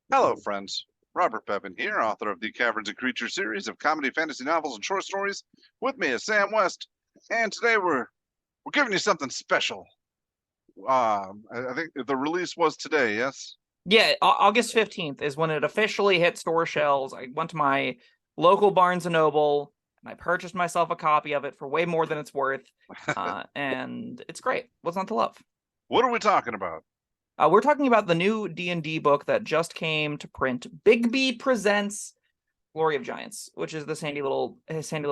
Hello, friends. Robert Bevan here, author of the Caverns Creatures series of comedy, fantasy novels, and short stories. With me is Sam West, and today we're giving you something special. I think the release was today. Yes. Yeah, August 15th is when it officially hit store shelves. I went to my local Barnes and Noble and I purchased myself a copy of it for way more than it's worth. And it's great. What's not to love? What are we talking about? We're talking about the new D&D book that just came to print, Bigby Presents Glory of Giants, which is this handy little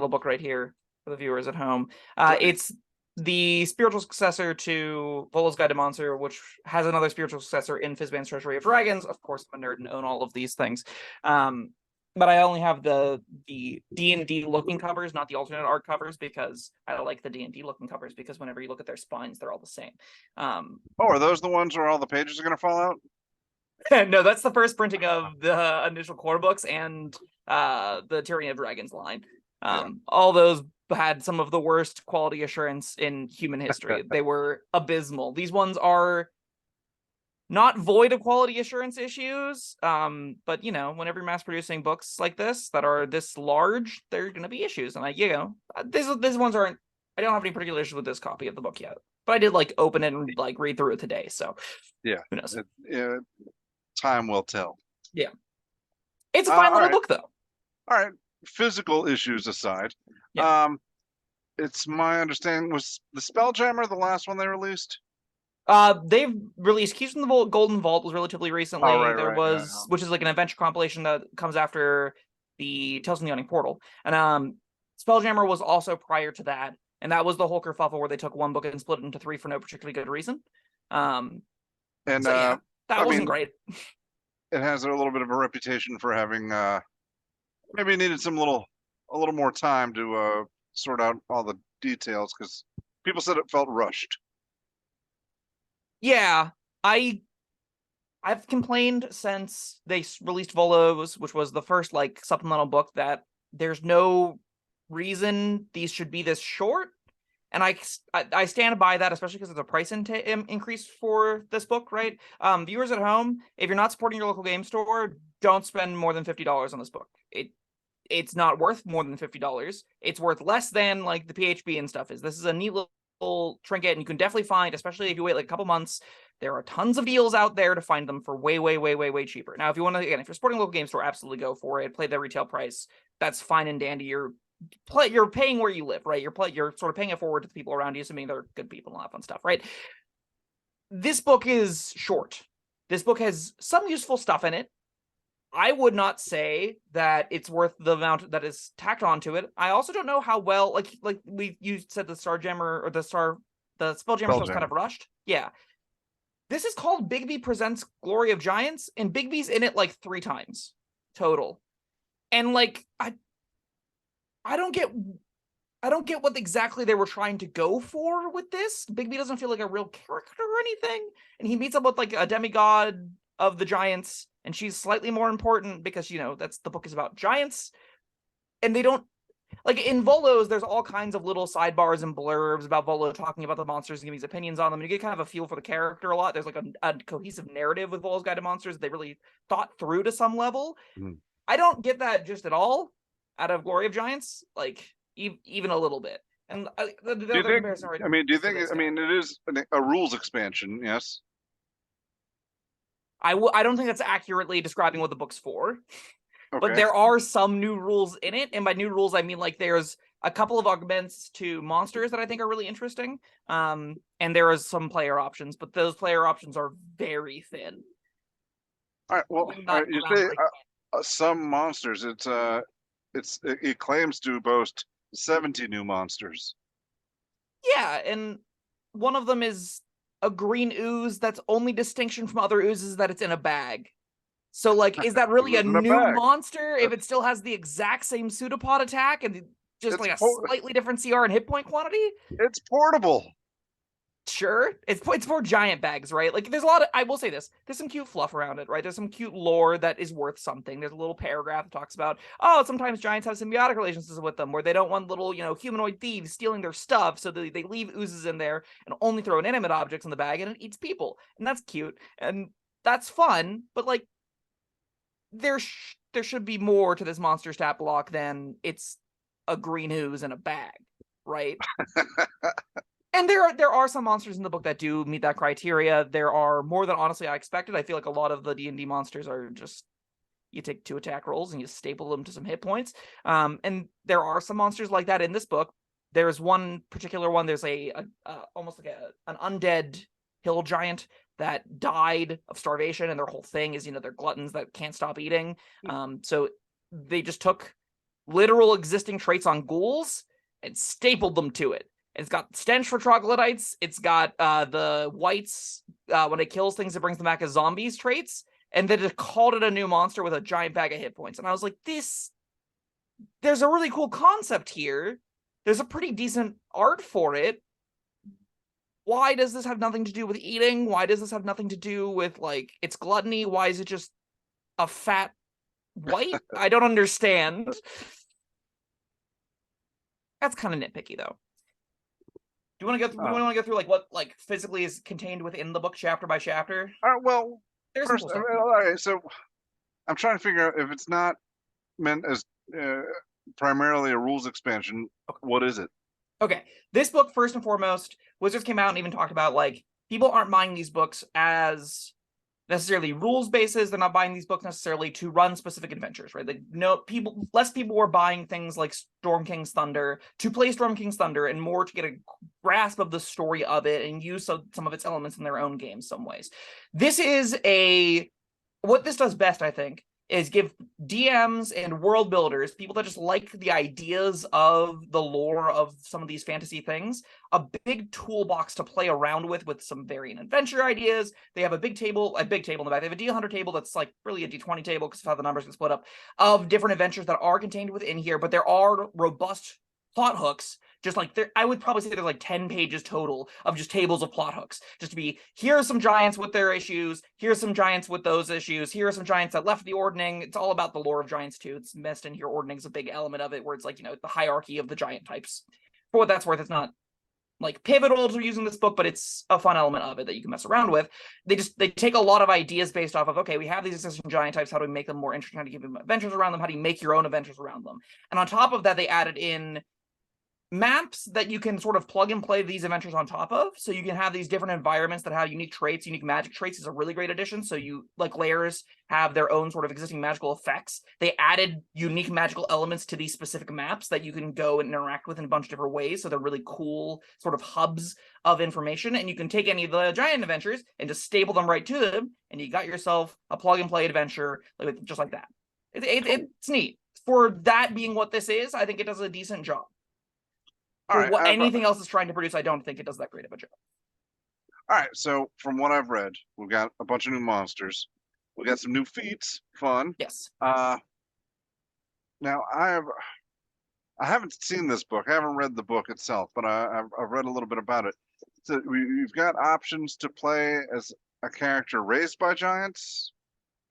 book right here for the viewers at home. It's the spiritual successor to Volo's Guide to Monster, which has another spiritual successor in Fizban's Treasury of Dragons. Of course, I'm a nerd and own all of these things. But I only have the D&D looking covers, not the alternate art covers, because I like the D&D looking covers, because whenever you look at their spines, they're all the same. Are those the ones where all the pages are going to fall out? No, that's the first printing of the initial core books and the Tyranny of Dragons line. All those had some of the worst quality assurance in human history. They were abysmal. These ones are not void of quality assurance issues, but whenever you're mass producing books like this that are this large, there are going to be issues. And these ones aren't. I don't have any particular issues with this copy of the book yet, but I did open it and read through it today. So yeah, who knows? Time will tell. Yeah, it's a fine little book though. All right, physical issues aside, it's my understanding was the Spelljammer the last one they released. They've released Keys from the Golden Vault was relatively recently. Which is an adventure compilation that comes after the Tales from the Yawning Portal. And Spelljammer was also prior to that, and that was the whole kerfuffle where they took one book and split it into three for no particularly good reason. That wasn't great. It has a little bit of a reputation for having maybe it needed a little more time to sort out all the details because people said it felt rushed. Yeah, I've complained since they released Volo's, which was the first supplemental book, that there's no reason these should be this short, and I stand by that, especially because it's a price increase for this book, right? Viewers at home, if you're not supporting your local game store, don't spend more than $50 on this book. It's not worth more than $50. It's worth less than the PHB and stuff is. This is a neat little trinket, and you can definitely find, especially if you wait a couple months, there are tons of deals out there to find them for way, way, way, way, way cheaper. Now, if you want to, again, if you're supporting a local game store, absolutely go for it. Play the retail price. That's fine and dandy. You're paying where you live, right? You're sort of paying it forward to the people around you, assuming they're good people and all that fun stuff, right? This book is short. This book has some useful stuff in it. I would not say that it's worth the amount that is tacked onto it. I also don't know how well, you said the Starjammer or the Spelljammer stuff's kind of rushed. Yeah. This is called Bigby Presents Glory of Giants, and Bigby's in it 3 times total. And I don't get what exactly they were trying to go for with this. Bigby doesn't feel like a real character or anything, and he meets up with a demigod of the giants, and she's slightly more important because that's the book is about giants, and they don't in Volo's. There's all kinds of little sidebars and blurbs about Volo talking about the monsters and giving his opinions on them, and you get kind of a feel for the character a lot. There's a cohesive narrative with Volo's Guide to Monsters that they really thought through to some level. I don't get that just at all out of Glory of Giants, even a little bit. And do you think it is a rules expansion? Yes. I don't think that's accurately describing what the book's for. Okay. But there are some new rules in it, and by new rules I mean there's a couple of augments to monsters that I think are really interesting, and there is some player options, but those player options are very thin. All right. Well, you say some monsters. It claims to boast 70 new monsters. Yeah, and one of them is a green ooze that's only distinction from other oozes that it's in a bag. So is that really a new monster if it still has the exact same pseudopod attack and just a slightly different CR and hit point quantity? It's portable. Sure, it's for giant bags, right? There's a lot of, I will say this, there's some cute fluff around it, right? There's some cute lore that is worth something. There's a little paragraph that talks about, sometimes giants have symbiotic relationships with them where they don't want little, humanoid thieves stealing their stuff, so they leave oozes in there and only throw inanimate objects in the bag, and it eats people, and that's cute and that's fun, but there should be more to this monster stat block than it's a green ooze in a bag, right? And there are some monsters in the book that do meet that criteria. There are more than honestly I expected. I feel like a lot of the D&D monsters are just, you take 2 attack rolls and you staple them to some hit points. And there are some monsters like that in this book. There's one particular one. There's a almost like an undead hill giant that died of starvation, and their whole thing is, they're gluttons that can't stop eating. So they just took literal existing traits on ghouls and stapled them to it. It's got stench for troglodytes. It's got the whites, when it kills things, it brings them back as zombies traits. And then just called it a new monster with a giant bag of hit points. And I was like, there's a really cool concept here. There's a pretty decent art for it. Why does this have nothing to do with eating? Why does this have nothing to do with, like, its gluttony? Why is it just a fat white? I don't understand. That's kind of nitpicky, though. Do you want to go through? Do you want to go through like what physically is contained within the book, chapter by chapter? Well, There's first, some cool all right. So I'm trying to figure out if it's not meant as primarily a rules expansion. Okay. What is it? Okay, this book, first and foremost, Wizards came out and even talked about, like, people aren't buying these books as necessarily rules bases. They're not buying these books necessarily to run specific adventures, right? Like, less people were buying things like Storm King's Thunder to play Storm King's Thunder, and more to get a grasp of the story of it and use some of its elements in their own games some ways. This is what this does best, I think, is give DMs and world builders, people that just like the ideas of the lore of some of these fantasy things, a big toolbox to play around with some varying adventure ideas. They have a big table in the back. They have a D100 table that's like really a D20 table because of how the numbers get split up, of different adventures that are contained within here, but there are robust plot hooks. Just like I would probably say there's like 10 pages total of just tables of plot hooks. Just to be, here are some giants with their issues. Here's some giants with those issues. Here are some giants that left the ordning. It's all about the lore of giants too. It's messed in here. Ordning's a big element of it, where it's like, the hierarchy of the giant types. For what that's worth, it's not like pivotal to using this book, but it's a fun element of it that you can mess around with. They take a lot of ideas based off of, okay, we have these existing giant types. How do we make them more interesting? How do you give them adventures around them? How do you make your own adventures around them? And on top of that, they added in maps that you can sort of plug and play these adventures on top of, so you can have these different environments that have unique traits. Unique magic traits is a really great addition. So you, like, layers have their own sort of existing magical effects. They added unique magical elements to these specific maps that you can go and interact with in a bunch of different ways. So they're really cool sort of hubs of information, and you can take any of the giant adventures and just staple them right to them, and you got yourself a plug and play adventure just like that. It's neat. For that being what this is, I think it does a decent job. All right, what anything else is trying to produce, I don't think it does that great of a job. All right, so from what I've read, we've got a bunch of new monsters. We got some new feats, fun. Yes. Now I haven't seen this book. I haven't read the book itself, but I've read a little bit about it. So you've got options to play as a character raised by giants.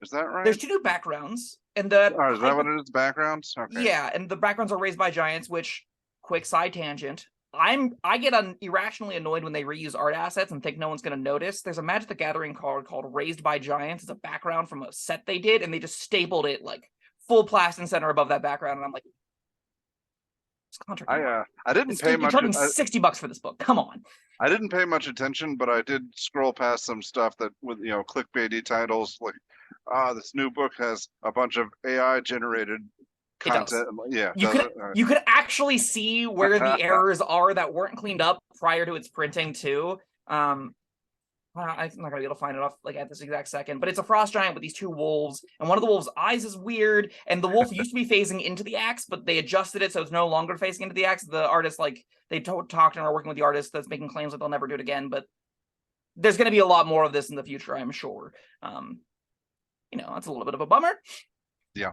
Is that right? There's 2 new backgrounds, and is that what it is? Backgrounds? Okay. Yeah, and the backgrounds are raised by giants, which, quick side tangent, I get irrationally annoyed when they reuse art assets and think no one's going to notice. There's a Magic the Gathering card called Raised by Giants. It's a background from a set they did, and they just stapled it like full plastic center above that background, and I'm like, it's contract. I didn't pay much. You're charging $60 for this book. Come on. I didn't pay much attention, but I did scroll past some stuff that with clickbaity titles like, this new book has a bunch of AI generated content. Yeah, you could actually see where the errors are that weren't cleaned up prior to its printing too. I'm not gonna be able to find it off at this exact second, but it's a frost giant with these 2 wolves, and one of the wolves' eyes is weird, and the wolf used to be phasing into the axe, but they adjusted it so it's no longer facing into the axe. The artist, they talked and are working with the artist that's making claims that they'll never do it again, but there's going to be a lot more of this in the future, I'm sure. That's a little bit of a bummer. Yeah.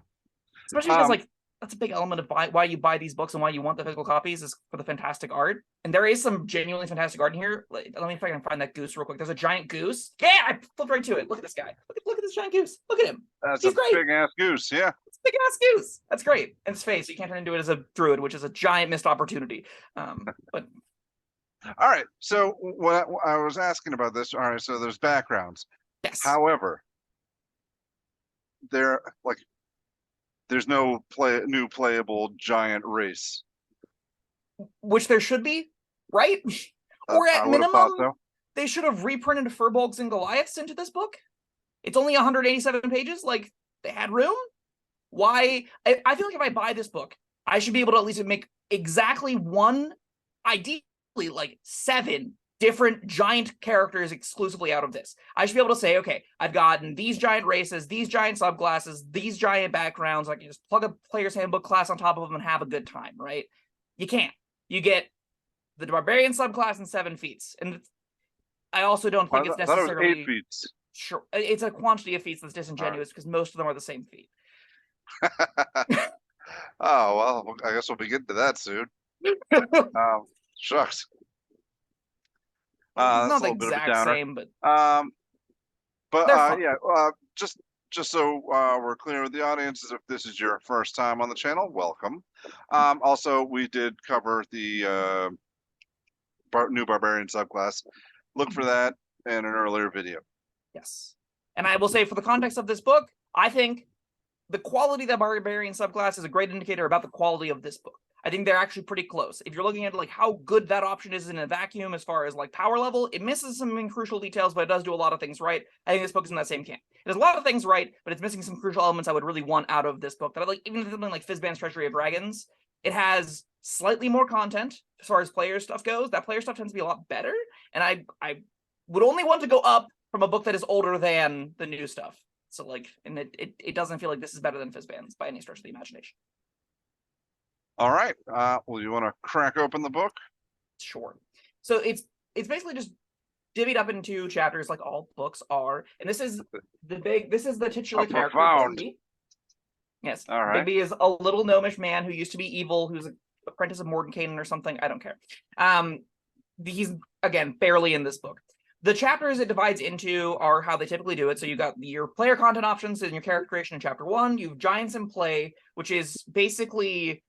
Especially because that's a big element of why you buy these books and why you want the physical copies, is for the fantastic art. And there is some genuinely fantastic art in here. Let me see if I can find that goose real quick. There's a giant goose. Yeah, I flipped right to it. Look at this guy. Look at this giant goose. Look at him. He's great. Big ass goose. Yeah. It's a big ass goose. That's great. And his face, you can't turn into it as a druid, which is a giant missed opportunity. But all right. So what I was asking about this. All right. So there's backgrounds. Yes. However, there's no new playable giant race. Which there should be, right? Or I at would have thought minimum, so. they should have reprinted Furbolgs and Goliaths into this book. It's only 187 pages. Like, they had room. Why? I feel like if I buy this book, I should be able to at least make exactly one, ideally like 7 different giant characters exclusively out of this. I should be able to say, okay, I've gotten these giant races, these giant subclasses, these giant backgrounds. I can just plug a player's handbook class on top of them and have a good time, right? You can't. You get the barbarian subclass in 7 feats, and I also don't think it's I thought it was necessarily 8 feats. sure. It's a quantity of feats that's disingenuous because most of them are the same feat. Oh, well, I guess we'll be getting to that soon. Shucks. That's Not a the little bit of a exact downer. same, but But fun. yeah, just so we're clear with the audience, if this is your first time on the channel, welcome. Also, we did cover the new barbarian subclass. Look for that in an earlier video. Yes. And I will say, for the context of this book, I think the quality of the barbarian subclass is a great indicator about the quality of this book. I think they're actually pretty close. If you're looking at like how good that option is in a vacuum as far as like power level, it misses some crucial details, but it does do a lot of things right. I think this book is in that same camp. It does a lot of things right, but it's missing some crucial elements I would really want out of this book. That I like, even something like Fizban's Treasury of Dragons, it has slightly more content as far as player stuff goes. That player stuff tends to be a lot better, and I would only want to go up from a book that is older than the new stuff. So like, and it doesn't feel like this is better than Fizban's by any stretch of the imagination. All right. Well, you want to crack open the book? Sure. So it's basically just divvied up into chapters like all books are, and this is the titular character, Bigby. Yes. All right. Bigby is a little gnomish man who used to be evil, who's an apprentice of Mordenkainen or something. I don't care. He's again barely in this book. The chapters it divides into are how they typically do it. So you got your player content options in your character creation in chapter 1. You have giants in play, which is basically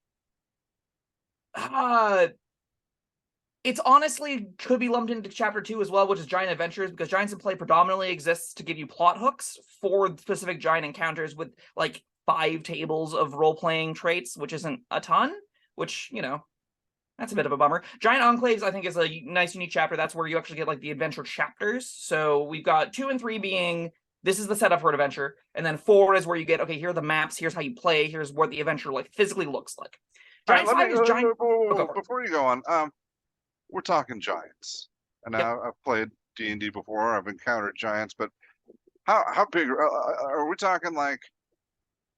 it's honestly could be lumped into chapter 2 as well, which is giant adventures, because giants in play predominantly exists to give you plot hooks for specific giant encounters with like 5 tables of role-playing traits, which isn't a ton, which, you know, that's a bit of a bummer. Giant Enclaves, I think, is a nice, unique chapter. That's where you actually get like the adventure chapters. So we've got 2 and 3 being, this is the setup for an adventure. And then 4 is where you get, okay, here are the maps, here's how you play, here's what the adventure like physically looks like. Giant 5 is giant. Before you go on, we're talking giants. And Yep. I've played D&D before. I've encountered giants, but how big are we talking? Like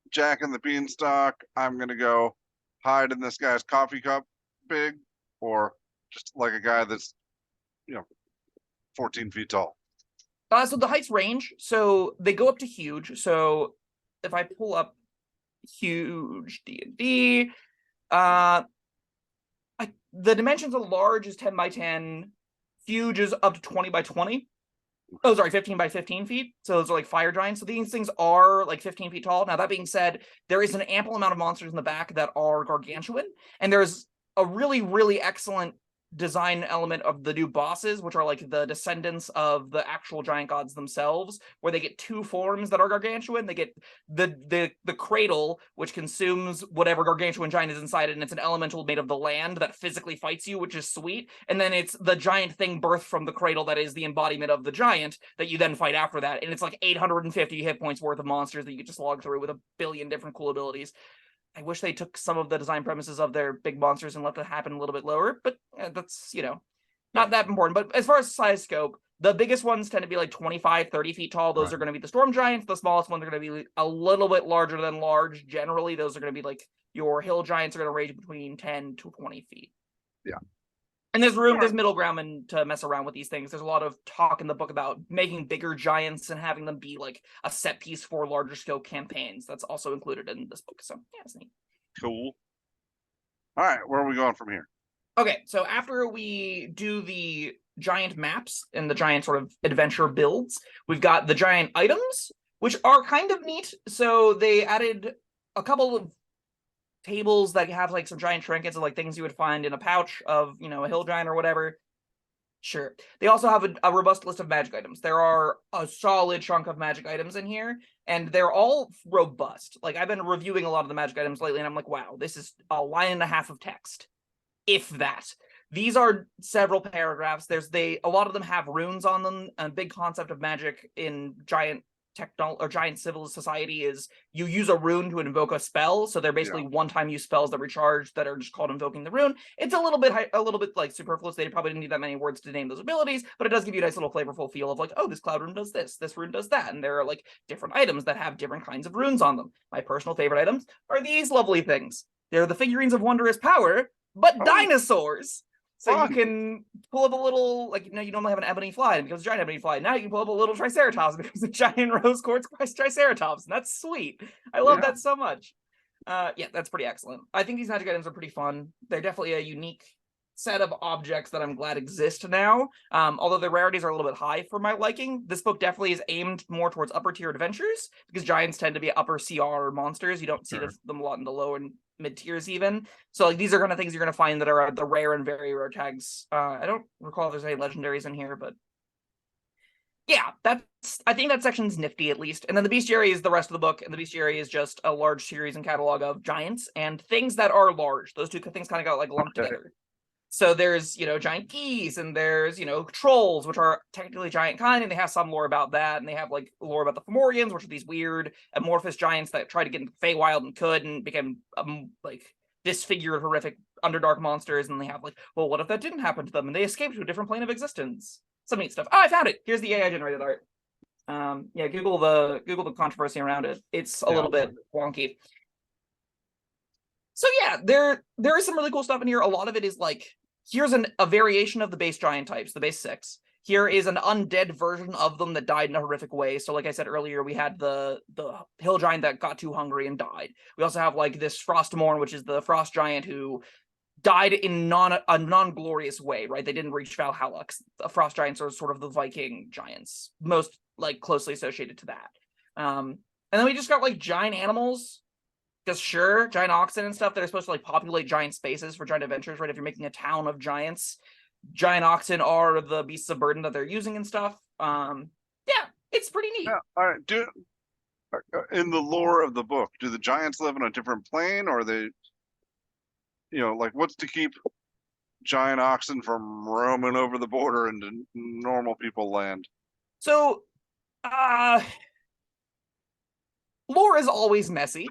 Jack and the Beanstalk, I'm gonna go hide in this guy's coffee cup big, or just like a guy that's 14 feet tall? So the heights range, so they go up to huge. So if I pull up huge D&D, the dimensions of large is 10 by 10, huge is up to 20 by 20. Oh, sorry, 15 by 15 feet. So those are like fire giants. So these things are like 15 feet tall. Now, that being said, there is an ample amount of monsters in the back that are gargantuan, and there's a really, really excellent design element of the new bosses, which are like the descendants of the actual giant gods themselves, where they get 2 forms that are gargantuan. They get the cradle, which consumes whatever gargantuan giant is inside it, and it's an elemental made of the land that physically fights you, which is sweet. And then it's the giant thing birthed from the cradle that is the embodiment of the giant that you then fight after that. And it's like 850 hit points worth of monsters that you can just log through with a billion different cool abilities. I wish they took some of the design premises of their big monsters and let it happen a little bit lower, but that's, not that important. But as far as size scope, the biggest ones tend to be like 25, 30 feet tall. Those are going to be the storm giants. The smallest ones are going to be a little bit larger than large. Generally, those are going to be like your hill giants are going to range between 10 to 20 feet. Yeah. And there's room, there's middle ground to mess around with these things. There's a lot of talk in the book about making bigger giants and having them be like a set piece for larger scale campaigns. That's also included in this book. So yeah, it's neat. Cool. All right, where are we going from here? Okay, so after we do the giant maps and the giant sort of adventure builds, we've got the giant items, which are kind of neat. So they added a couple of tables that have like some giant trinkets of like things you would find in a pouch of, a hill giant or whatever. Sure. They also have a robust list of magic items. There are a solid chunk of magic items in here, and they're all robust. Like, I've been reviewing a lot of the magic items lately, and I'm like, wow, this is a line and a half of text, if that. These are several paragraphs. A lot of them have runes on them. A big concept of magic in giant civil society is you use a rune to invoke a spell. So they're basically one-time use spells that recharge that are just called invoking the rune. It's a little bit like superfluous. They probably didn't need that many words to name those abilities, but it does give you a nice little flavorful feel of like, oh, this cloud rune does this rune does that, and there are like different items that have different kinds of runes on them. My personal favorite items are these lovely things. They're the figurines of wondrous power, but dinosaurs. So you can pull up a little, like, you normally have an ebony fly, and it becomes a giant ebony fly. Now you can pull up a little triceratops, and it becomes a giant rose quartz triceratops, and that's sweet. I love that so much. Yeah, that's pretty excellent. I think these magic items are pretty fun. They're definitely a unique set of objects that I'm glad exist now. Although the rarities are a little bit high for my liking. This book definitely is aimed more towards upper tier adventures, because giants tend to be upper CR monsters. You don't see them a lot in the low and mid tiers even. So like these are kind of things you're going to find that are the rare and very rare tags. I don't recall if there's any legendaries in here, but yeah, I think that section's nifty at least. And then the bestiary is the rest of the book, and the bestiary is just a large series and catalog of giants and things that are large. Those two things kind of got like lumped together. So there's, giant geese, and there's, trolls, which are technically giant kind, and they have some lore about that, and they have, like, lore about the Fomorians, which are these weird, amorphous giants that tried to get into the Feywild and could, and became, like, disfigured, horrific, underdark monsters, and they have, like, well, what if that didn't happen to them, and they escaped to a different plane of existence? Some neat stuff. Oh, I found it! Here's the AI-generated art. Yeah, Google the controversy around it. It's a little bit wonky. So yeah, there is some really cool stuff in here. A lot of it is like, here's a variation of the base giant types, the base 6. Here is an undead version of them that died in a horrific way. So like I said earlier, we had the hill giant that got too hungry and died. We also have like this Frostmourne, which is the frost giant who died in a non-glorious way, right? They didn't reach Valhalla. Frost giants are sort of the Viking giants, most like closely associated to that. And then we just got like giant animals. Because sure, giant oxen and stuff that are supposed to like populate giant spaces for giant adventures, right? If you're making a town of giants, giant oxen are the beasts of burden that they're using and stuff. Yeah, it's pretty neat. Yeah, all right. In the lore of the book, do the giants live on a different plane, or are they, like what's to keep giant oxen from roaming over the border into normal people land? So, lore is always messy.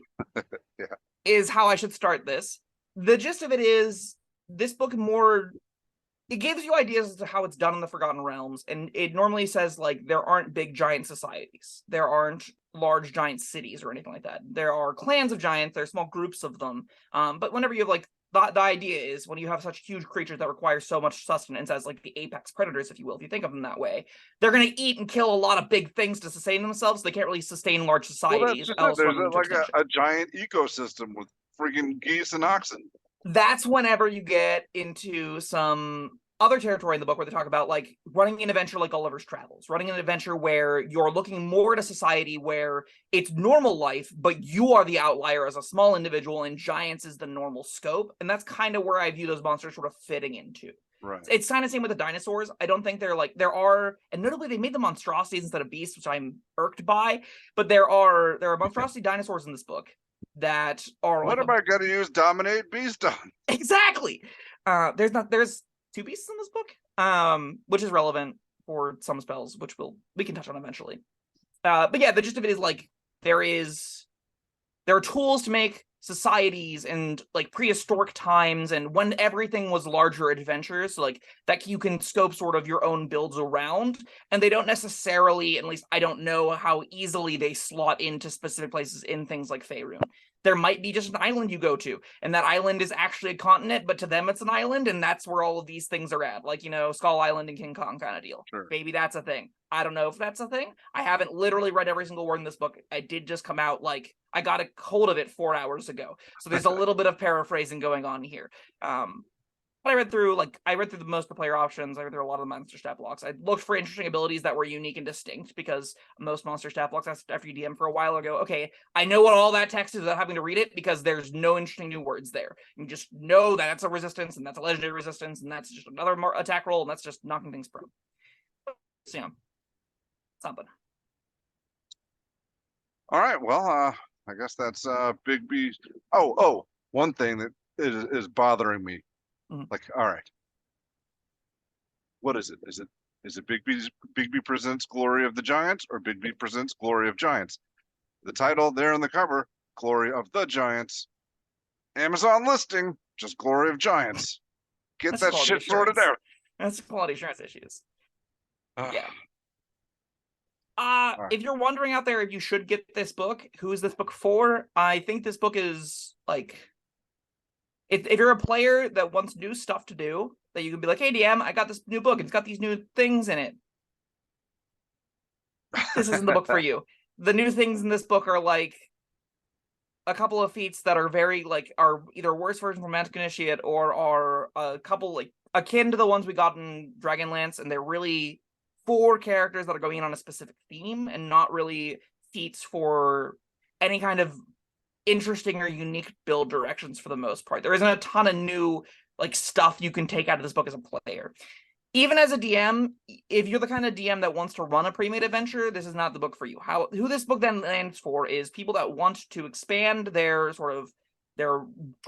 Yeah. Is how I should start this. The gist of it is this book it gives you ideas as to how it's done in the Forgotten Realms, and it normally says like there aren't big giant societies. There aren't large giant cities or anything like that. There are clans of giants, there are small groups of them. But whenever you have like the idea is when you have such huge creatures that require so much sustenance as like the apex predators, if you will, if you think of them that way, they're going to eat and kill a lot of big things to sustain themselves. They can't really sustain large societies. Well, there's like a giant ecosystem with freaking geese and oxen. That's whenever you get into some other territory in the book where they talk about like running an adventure like Gulliver's Travels, running an adventure where you're looking more at a society where it's normal life, but you are the outlier as a small individual, and giants is the normal scope. And that's kind of where I view those monsters sort of fitting into. Right. It's kind of the same with the dinosaurs. I don't think they're like, there are, and notably they made the monstrosities instead of beasts, which I'm irked by, but there are monstrosity dinosaurs in this book that are what like am I going to use dominate beast on? Exactly. There's 2 beasts in this book, which is relevant for some spells, which we can touch on eventually. But yeah, the gist of it is like there are tools to make societies and like prehistoric times and when everything was larger adventures, so like that you can scope sort of your own builds around, and they don't necessarily, at least I don't know how easily they slot into specific places in things like Faerun. There might be just an island you go to, and that island is actually a continent, but to them it's an island, and that's where all of these things are at. Like, Skull Island and King Kong kind of deal. Sure. Maybe that's a thing. I don't know if that's a thing. I haven't literally read every single word in this book. I did just come out, like, I got a hold of it 4 hours ago. So there's a little bit of paraphrasing going on here. But I read through the most of the player options. I read through a lot of the monster stat blocks. I looked for interesting abilities that were unique and distinct, because most monster stat blocks after you DM for a while ago, okay, I know what all that text is without having to read it, because there's no interesting new words there. You just know that that's a resistance, and that's a legendary resistance, and that's just another attack roll, and that's just knocking things prone. So, yeah, something. All right, well, I guess that's Bigby. Oh, one thing that is bothering me. Mhm. Like, all right, what is it? Is it Bigby Presents Glory of the Giants, or Bigby Presents Glory of Giants? The title there in the cover, Glory of the Giants. Amazon listing, just Glory of Giants. Get That's that quality shit sorted assurance. out. That's quality assurance issues. Yeah. All right. If you're wondering out there if you should get this book, who is this book for? I think this book is like, if you're a player that wants new stuff to do, that you can be like, hey DM, I got this new book, it's got these new things in it. This isn't the book for you. The new things in this book are like a couple of feats that are very are either worse version from Magic Initiate, or are a couple like akin to the ones we got in Dragonlance, and they're really 4 characters that are going in on a specific theme, and not really feats for any kind of interesting or unique build directions for the most part. There isn't a ton of new stuff you can take out of this book as a player. Even as a DM, if you're the kind of DM that wants to run a pre-made adventure, this is not the book for you. Who this book then lands for is people that want to expand their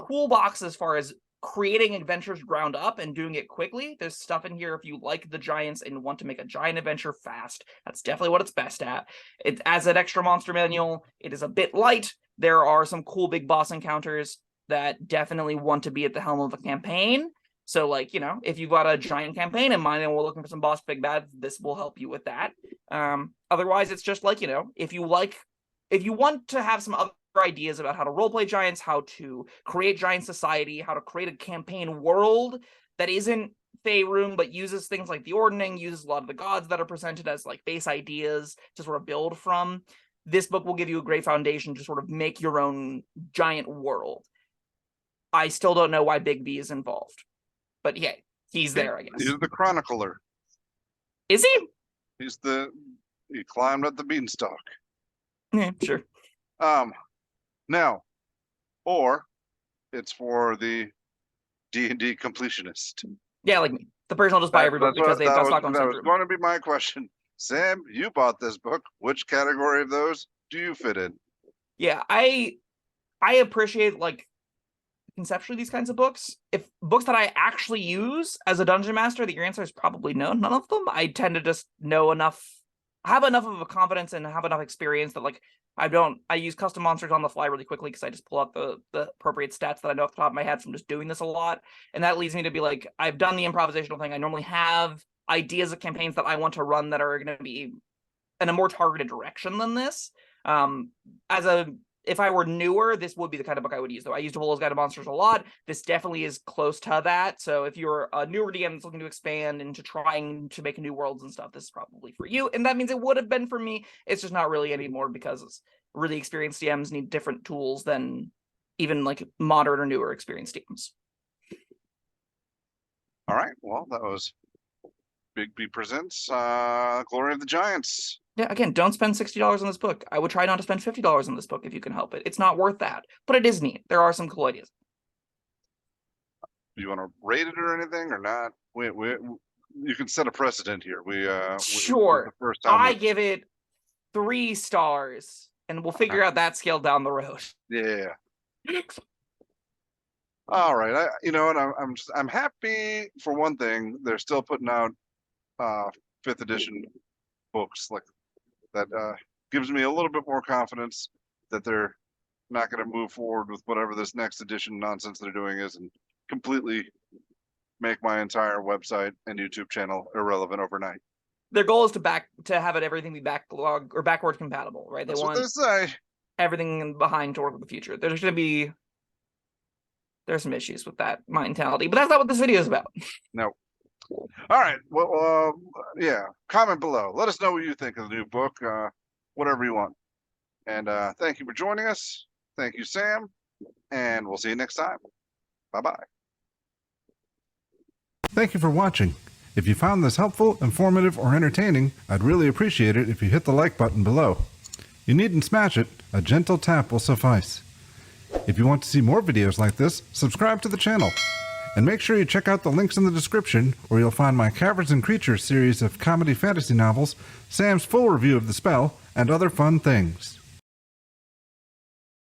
toolbox as far as creating adventures ground up and doing it quickly. There's stuff in here if you like the giants and want to make a giant adventure fast. That's definitely what it's best at. It as an extra monster manual, it is a bit light. There are some cool big boss encounters that definitely want to be at the helm of a campaign. So, if you've got a giant campaign in mind and we're looking for some boss big bad, this will help you with that. Otherwise, it's just if you want to have some other ideas about how to roleplay giants, how to create giant society, how to create a campaign world that isn't Faerun, but uses things like the Ordning, uses a lot of the gods that are presented as base ideas to sort of build from. This book will give you a great foundation to sort of make your own giant world. I still don't know why Bigby is involved. But yeah, he's there, I guess. He's the chronicler. Is he? He climbed up the beanstalk. Yeah, sure. Now, or it's for the D&D completionist. Yeah, like me. The person will just buy every book because they've got Stockholm That was Syndrome. going to be my question. Sam, you bought this book. Which category of those do you fit in? Yeah, I appreciate conceptually these kinds of books. If books that I actually use as a dungeon master, your answer is probably no, none of them. I tend to just know enough, have enough of a confidence and have enough experience that I use custom monsters on the fly really quickly because I just pull out the appropriate stats that I know off the top of my head from just doing this a lot. And that leads me to be I've done the improvisational thing. I normally have ideas of campaigns that I want to run that are going to be in a more targeted direction than this. If I were newer, this would be the kind of book I would use, though. I used Volo's Guide to Monsters a lot. This definitely is close to that. So if you're a newer DM that's looking to expand into trying to make new worlds and stuff, this is probably for you. And that means it would have been for me. It's just not really anymore because really experienced DMs need different tools than even modern or newer experienced DMs. All right. Well, that was Bigby Presents Glory of the Giants. Yeah, again, don't spend $60 on this book. I would try not to spend $50 on this book if you can help it. It's not worth that, but it is neat. There are some cool ideas. Do you want to rate it or anything or not? You can set a precedent here. Sure. The first time I give it 3 stars, and we'll figure out that scale down the road. Yeah. All right. I'm happy for one thing. They're still putting out 5th edition books that. Gives me a little bit more confidence that they're not going to move forward with whatever this next edition nonsense they're doing is and completely make my entire website and YouTube channel irrelevant overnight. Their goal is to have everything be backlog or backward compatible, right? That's what they say. Everything behind to work with the future. There's some issues with that mentality, but that's not what this video is about. No. All right. Well, yeah. Comment below. Let us know what you think of the new book. Whatever you want. And thank you for joining us. Thank you, Sam. And we'll see you next time. Bye-bye. Thank you for watching. If you found this helpful, informative, or entertaining, I'd really appreciate it if you hit the like button below. You needn't smash it, a gentle tap will suffice. If you want to see more videos like this, subscribe to the channel. And make sure you check out the links in the description where you'll find my Caverns and Creatures series of comedy fantasy novels, Sam's full review of the spell, and other fun things.